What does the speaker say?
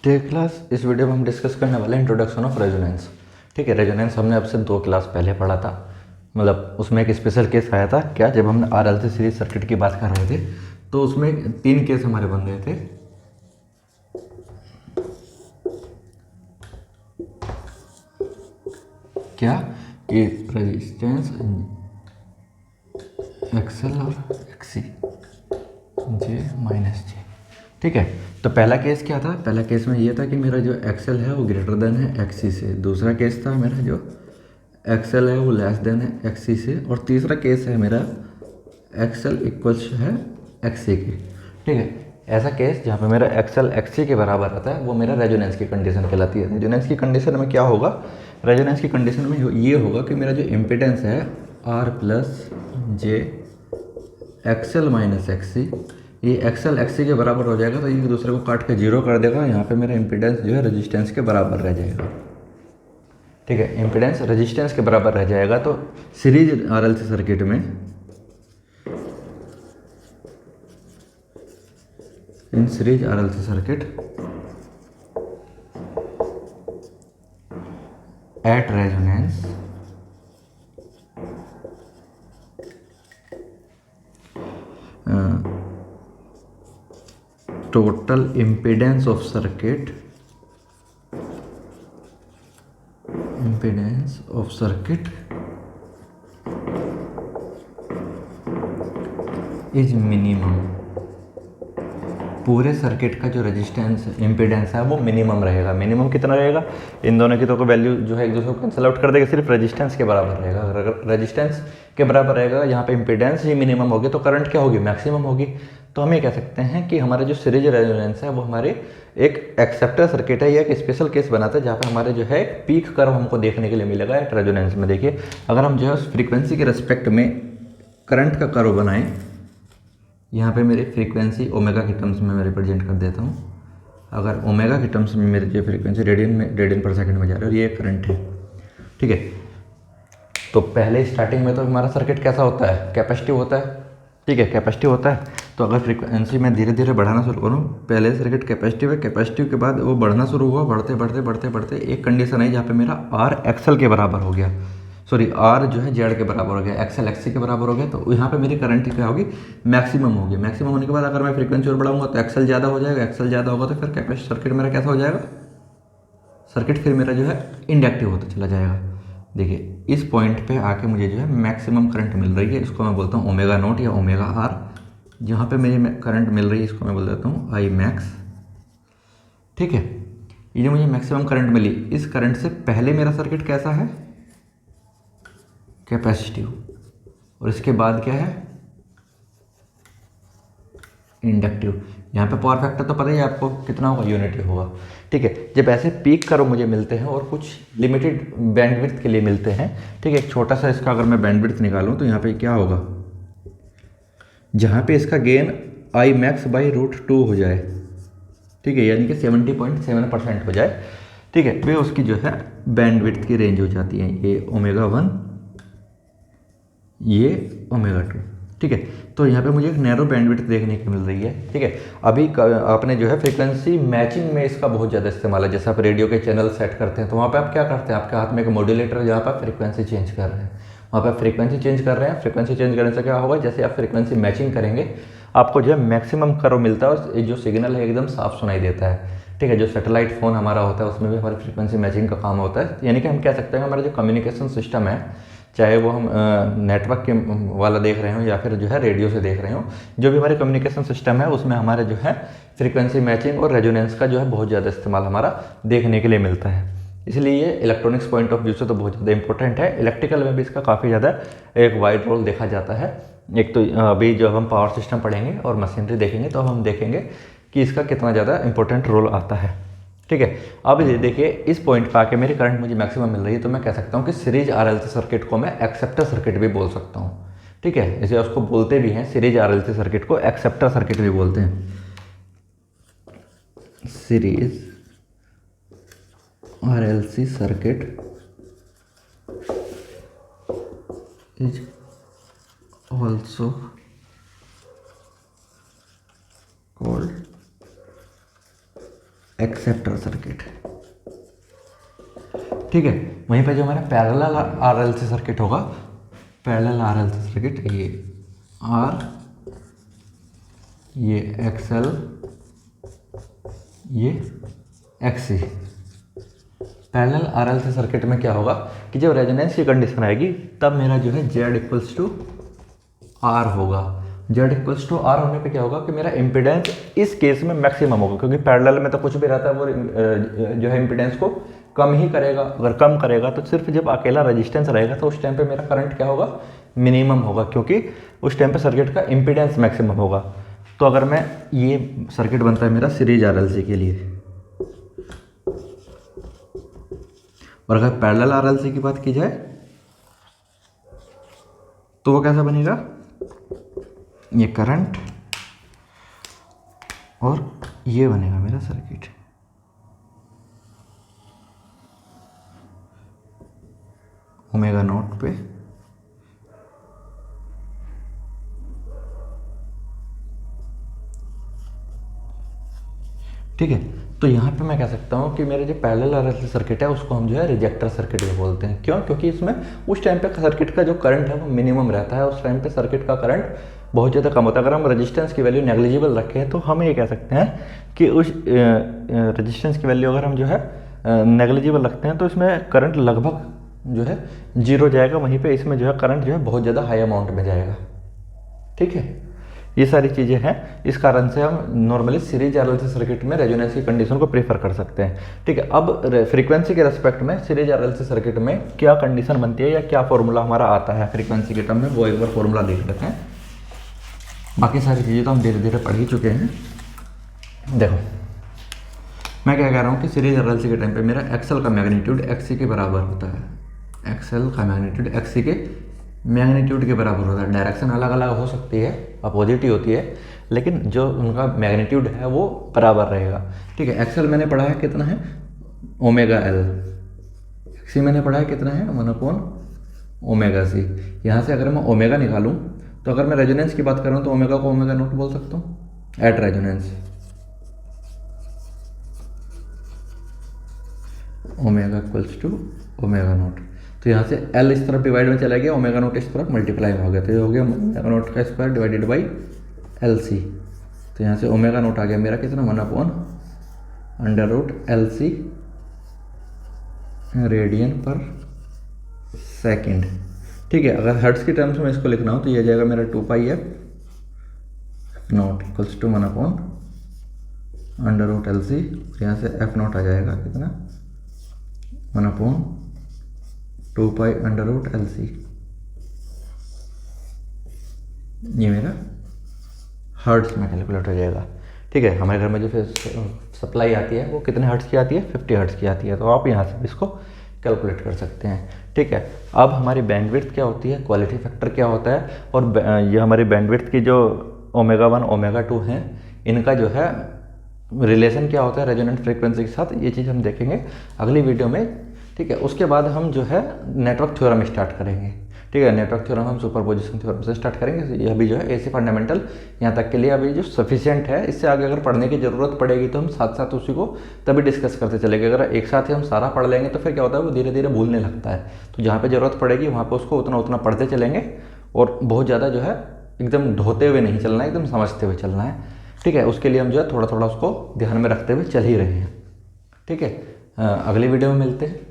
ठीक क्लास, इस वीडियो में हम डिस्कस करने वाले हैं इंट्रोडक्शन ऑफ रेजोनेंस। ठीक है, रेजोनेंस हमने अब से 2 क्लास पहले पढ़ा था। मतलब उसमें एक स्पेशल केस आया था क्या, जब हमने आरएलसी सीरीज सर्किट की बात कर रहे थे तो उसमें 3 केस हमारे बन रहे थे। क्या कि रेजिस्टेंस एक्सएल और एक्सी जे माइनस जे। ठीक है, तो पहला केस क्या था? पहला केस में ये था कि मेरा जो एक्सएल है वो ग्रेटर देन है एक्सी से। दूसरा केस था मेरा जो एक्सएल है वो लेस देन है एक्सी से। और तीसरा केस है मेरा एक्सएल इक्वल्स है एक्सी के। ठीक है, ऐसा केस जहाँ पे मेरा एक्सएल एक्सी के बराबर आता है वो मेरा रेजोनेंस की कंडीशन कहलाती है। रेजोनेंस की कंडीशन में क्या होगा? रेजोनेंस की कंडीशन में ये होगा कि मेरा जो इम्पिडेंस है R plus J XL minus XC, ये एक्सएल एक्सी के बराबर हो जाएगा तो एक दूसरे को काट के जीरो कर देगा। यहाँ पे मेरा इम्पिडेंस जो है रेजिस्टेंस के बराबर रह जाएगा। ठीक है, इम्पिडेंस रेजिस्टेंस के बराबर रह जाएगा। तो सीरीज आरएलसी सर्किट में in series RLC circuit at resonance total impedance of circuit is minimum। पूरे सर्किट का जो रेजिस्टेंस इम्पीडेंस है वो मिनिमम रहेगा। मिनिमम कितना रहेगा? इन दोनों की तो कोई वैल्यू जो है एक दूसरे को कैंसिल आउट कर देगा, सिर्फ रेजिस्टेंस के बराबर रहेगा। अगर रेजिस्टेंस के बराबर रहेगा, यहाँ पे इम्पीडेंस ही मिनिमम होगी तो करंट क्या होगी? मैक्सिमम होगी। तो हम ये कह सकते हैं कि हमारा जो सीरीज रेजोनेंस है वो हमारे एक एक्सेप्टर सर्किट है, या एक स्पेशल केस बनाता है जहाँ पे हमारे जो है पीक कर्व हमको देखने के लिए मिलेगा एक रेजोनेंस में। देखिए, अगर हम जो है उस फ्रीक्वेंसी के रिस्पेक्ट में करंट का कर्व बनाएं, यहाँ पे मेरी फ्रीक्वेंसी ओमेगा के टर्म्स में मैं रिप्रेजेंट कर देता हूँ। अगर ओमेगा के टर्म्स में मेरी जो फ्रीक्वेंसी रेडियन पर सेकंड में जा रही है और ये करंट है। ठीक है, तो पहले स्टार्टिंग में तो हमारा सर्किट कैसा होता है? कैपेसिटिव होता है। ठीक है, कैपेसिटिव होता है। तो अगर फ्रीक्वेंसी मैं धीरे धीरे बढ़ाना शुरू करूँ, पहले सर्किट कैपेसिटिव है, कैपेसिटिव के बाद वो बढ़ना शुरू हुआ, बढ़ते बढ़ते बढ़ते बढ़ते एक कंडीशन आई जहाँ पे मेरा आर एक्सएल के बराबर हो गया, सॉरी आर जो है जेड के बराबर हो गया, एक्सएल एक्सी के बराबर हो गया। तो यहाँ पे मेरी करंट क्या होगी? मैक्सिमम होगी। मैक्सिमम होने के बाद अगर मैं फ्रीक्वेंसी और बढ़ाऊंगा तो एक्सएल ज़्यादा हो जाएगा, एक्सएल ज़्यादा होगा तो फिर कैपेसिटिव सर्किट मेरा कैसा हो जाएगा? सर्किट फिर मेरा जो है इंडक्टिव होता चला जाएगा। देखिए, इस पॉइंट पे आके मुझे जो है मैक्सिमम करंट मिल रही है, इसको मैं बोलता हूँ ओमेगा नोट या ओमेगा आर। जहाँ पे मेरी करंट मिल रही है इसको मैं बोल देता हूँ आई मैक्स। ठीक है, ये जो मुझे मैक्सिमम करंट मिली, इस करंट से पहले मेरा सर्किट कैसा है? कैपेसिटिव। और इसके बाद क्या है? इंडक्टिव। यहाँ पे पावर फैक्टर तो पता ही है आपको कितना होगा, यूनिटी होगा। ठीक है, जब ऐसे पीक कर्व मुझे मिलते हैं और कुछ लिमिटेड बैंडविड्थ के लिए मिलते हैं, ठीक है, एक छोटा सा इसका अगर मैं बैंडविड्थ निकालूं तो यहाँ पे क्या होगा? जहाँ पे इसका gain I max by root 2 हो जाए, ठीक है, यानी कि 70.7% हो जाए, ठीक है, वे उसकी जो है बैंडविड्थ की रेंज हो जाती है। ये ओमेगा 1, ये ओमेगा 2। ठीक है, तो यहाँ पे मुझे एक नैरो बैंडविड्थ देखने को मिल रही है। ठीक है, अभी आपने जो है फ्रीक्वेंसी मैचिंग में इसका बहुत ज़्यादा इस्तेमाल है। जैसे आप रेडियो के चैनल सेट करते हैं तो वहाँ पे आप क्या करते हैं? आपके हाथ में एक मॉड्यूलेटर, जहाँ पर फ्रीक्वेंसी चेंज कर रहे हैं, वहाँ पर फ्रीक्वेंसी चेंज कर रहे हैं। फ्रीक्वेंसी चेंज करने से क्या होगा? जैसे आप फ्रीक्वेंसी मैचिंग करेंगे आपको जो है मैक्सिमम कर्व मिलता है और जो सिग्नल है एकदम साफ सुनाई देता है। ठीक है, जो सैटेलाइट फ़ोन हमारा होता है उसमें भी हमारी फ्रीक्वेंसी मैचिंग का काम होता है। यानी कि हम कह सकते हैं हमारा जो कम्युनिकेशन सिस्टम है, चाहे वो हम नेटवर्क के वाला देख रहे हो या फिर जो है रेडियो से देख रहे हो, जो भी हमारे कम्युनिकेशन सिस्टम है उसमें हमारे जो है फ्रीक्वेंसी मैचिंग और रेजोनेंस का जो है बहुत ज़्यादा इस्तेमाल हमारा देखने के लिए मिलता है। इसलिए ये इलेक्ट्रॉनिक्स पॉइंट ऑफ व्यू से तो बहुत ज़्यादा इंपॉर्टेंट है। इलेक्ट्रिकल में भी इसका काफ़ी ज़्यादा एक वाइड रोल देखा जाता है। एक तो अभी जब हम पावर सिस्टम पढ़ेंगे और मशीनरी देखेंगे तो हम देखेंगे कि इसका कितना ज़्यादा इंपॉर्टेंट रोल आता है। ठीक है, अब ये देखिए, इस पॉइंट पे आके मेरी करंट मुझे मैक्सिमम मिल रही है तो मैं कह सकता हूँ कि सीरीज आरएलसी सर्किट को मैं एक्सेप्टर सर्किट भी बोल सकता हूँ। ठीक है, इसे उसको बोलते भी हैं, सीरीज आरएलसी सर्किट को एक्सेप्टर सर्किट भी बोलते हैं। Series RLC circuit is also called acceptor circuit. ठीक है, वहीं पे जो हमारा पैरेलल आरएलसी सर्किट होगा, पैरेलल आरएलसी सर्किट, ये आर, ये एक्सएल, ये एक्सी। पैरेलल आरएलसी सर्किट में क्या होगा कि जब रेजोनेंस की कंडीशन आएगी तब मेरा जो है जेड इक्वल्स टू आर होगा। जेड इक्वल्स टू आर होने पे क्या होगा कि मेरा इम्पिडेंस इस केस में मैक्सिमम होगा, क्योंकि पैरेलल में तो कुछ भी रहता है वो जो है इम्पिडेंस को कम ही करेगा। अगर कम करेगा तो सिर्फ जब अकेला रेजिस्टेंस रहेगा तो उस टाइम पे मेरा करंट क्या होगा, मिनिमम होगा, क्योंकि उस टाइम पे सर्किट का इम्पिडेंस मैक्सिमम होगा। तो अगर मैं, ये सर्किट बनता है मेरा सीरीज आरएलसी के लिए, और अगर पैरेलल आरएलसी की बात की जाए तो वो कैसा बनेगा, ये करंट और ये बनेगा मेरा सर्किट। ओमेगा नॉट पे ठीक है। तो यहाँ पे मैं कह सकता हूँ कि मेरे जो पैरेलल आरएलसी सर्किट है उसको हम जो है रिजेक्टर सर्किट भी बोलते हैं। क्यों? क्योंकि इसमें उस टाइम पे सर्किट का जो करंट है वो मिनिमम रहता है, उस टाइम पे सर्किट का करंट बहुत ज़्यादा कम होता है। अगर हम रेजिस्टेंस की वैल्यू नेग्लिजिबल रखें तो हम ये कह सकते हैं कि उस रेजिस्टेंस की वैल्यू अगर हम जो है नेग्लिजिबल रखते हैं तो इसमें करंट लगभग जो है जीरो जाएगा, वहीं पे इसमें जो है करंट जो है बहुत ज़्यादा हाई अमाउंट में जाएगा। ठीक है, ये सारी चीज़ें हैं, इस कारण से हम नॉर्मली सीरीज आरएलसी सर्किट में रेजोनेंस की कंडीशन को प्रीफर कर सकते हैं। ठीक है, अब फ्रीक्वेंसी के रेस्पेक्ट में सीरीज आरएलसी सर्किट में क्या कंडीशन बनती है या क्या फॉर्मूला हमारा आता है फ्रीक्वेंसी के टर्म में, वो एक बार फॉर्मूला देख लेते हैं। बाकी सारी चीज़ें तो हम धीरे धीरे पढ़ ही चुके हैं। देखो मैं क्या कह रहा हूँ कि सीरीज आरएलसी के टाइम पे मेरा एक्सएल का मैग्नीट्यूड एक्सी के बराबर होता है। एक्सएल का मैग्नीट्यूड एक्सी के मैग्नीट्यूड के बराबर होता है। डायरेक्शन अलग अलग हो सकती है, अपोजिट ही होती है, लेकिन जो उनका मैग्नीट्यूड है वो बराबर रहेगा। ठीक है, एक्सएल मैंने पढ़ा है कितना है, ओमेगा एल। एक्सी मैंने पढ़ा है कितना है, 1/ओमेगा सी। यहाँ से अगर मैं ओमेगा निकालूँ तो अगर मैं रेजोनेंस की बात करूँ तो ओमेगा को ओमेगा नॉट बोल सकता हूँ at resonance. Omega equals to omega naught, तो यहाँ से L इस तरफ डिवाइड में चला गया, ओमेगा नॉट इस तरफ मल्टीप्लाई में हो गया, तो ये हो गया ओमेगा नॉट का स्क्वायर डिवाइडेड बाई LC। तो यहाँ से ओमेगा नॉट आ गया मेरा कितना, 1/√LC रेडियन पर सेकेंड। ठीक है, अगर हर्ट्स की टर्म्स में इसको लिखना हो तो ये जाएगा मेरा 2πf not equals to 1/√LC। यहाँ से f नॉट आ जाएगा कितना, 1/2π√LC। ये मेरा हर्ट्स में कैलकुलेट हो जाएगा। ठीक है, हमारे घर में जो फिर सप्लाई आती है वो कितने हर्ट्स की आती है, 50 हर्ट्स की आती है, तो आप यहाँ से इसको कैलकुलेट कर सकते हैं। ठीक है, अब हमारी बैंडविड्थ क्या होती है, क्वालिटी फैक्टर क्या होता है, और ये हमारी बैंडविड्थ की जो ओमेगा 1 ओमेगा 2 हैं इनका जो है रिलेशन क्या होता है रेजोनेंट फ्रीक्वेंसी के साथ, ये चीज़ हम देखेंगे अगली वीडियो में। ठीक है, उसके बाद हम जो है नेटवर्क थ्योरम स्टार्ट करेंगे। ठीक है, नेटवर्क थ्योरम हम सुपरपोजिशन थ्योरम से स्टार्ट करेंगे। ये अभी जो है एसी फंडामेंटल यहाँ तक के लिए अभी जो सफिशिएंट है, इससे आगे अगर पढ़ने की ज़रूरत पड़ेगी तो हम साथ साथ उसी को तभी डिस्कस करते चलेंगे। अगर एक साथ ही हम सारा पढ़ लेंगे तो फिर क्या होता है वो धीरे धीरे भूलने लगता है। तो जहाँ पर ज़रूरत पड़ेगी वहाँ पर उसको उतना उतना पढ़ते चलेंगे, और बहुत ज़्यादा जो है एकदम ढोते हुए नहीं चलना है, एकदम समझते हुए चलना है। ठीक है, उसके लिए हम जो है थोड़ा थोड़ा उसको ध्यान में रखते हुए चल ही रहे हैं। ठीक है, अगली वीडियो में मिलते हैं।